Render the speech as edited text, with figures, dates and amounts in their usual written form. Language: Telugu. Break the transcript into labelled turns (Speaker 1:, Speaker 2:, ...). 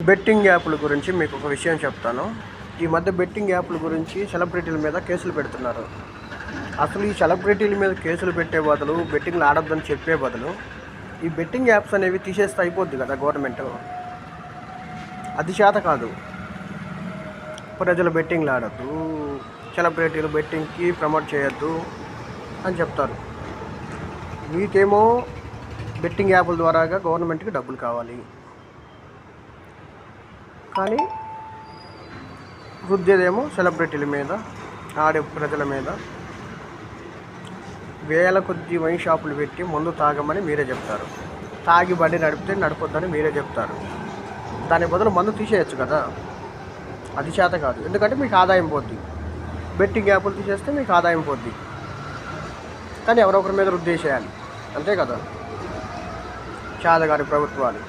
Speaker 1: బెట్టింగ్ యాప్ల గురించి మీకు ఒక విషయం చెప్తాను. ఈ మధ్య బెట్టింగ్ యాప్ల గురించి సెలబ్రిటీల మీద కేసులు పెడుతున్నారు. అసలు ఈ సెలబ్రిటీల మీద కేసులు పెట్టే బదులు, బెట్టింగ్లు ఆడొద్దని చెప్పే బదులు, ఈ బెట్టింగ్ యాప్స్ అనేవి తీసేస్తే అయిపోద్ది కదా గవర్నమెంట్. అది చేత కాదు. ప్రజలు బెట్టింగ్లు ఆడద్దు, సెలబ్రిటీలు బెట్టింగ్కి ప్రమోట్ చేయొద్దు అని చెప్తారు. వీకేమో బెట్టింగ్ యాప్ల ద్వారాగా గవర్నమెంట్కి డబ్బులు కావాలి, కానీ రుద్దేదేమో సెలబ్రిటీల మీద, ఆడే ప్రజల మీద. వేల కొద్ది వైన్ షాపులు పెట్టి మందు తాగమని మీరే చెప్తారు, తాగి బండి నడిపితే నడపొద్దని మీరే చెప్తారు. దాని బదులు మందు తీసేయచ్చు కదా. అది చేత కాదు, ఎందుకంటే మీకు ఆదాయం పోద్ది. బెట్టింగ్ యాప్లు తీసేస్తే మీకు ఆదాయం పోద్ది, కానీ ఎవరొకరి మీద రుద్దేసేయాలి, అంతే కదా. చేతగాని ప్రభుత్వాలు.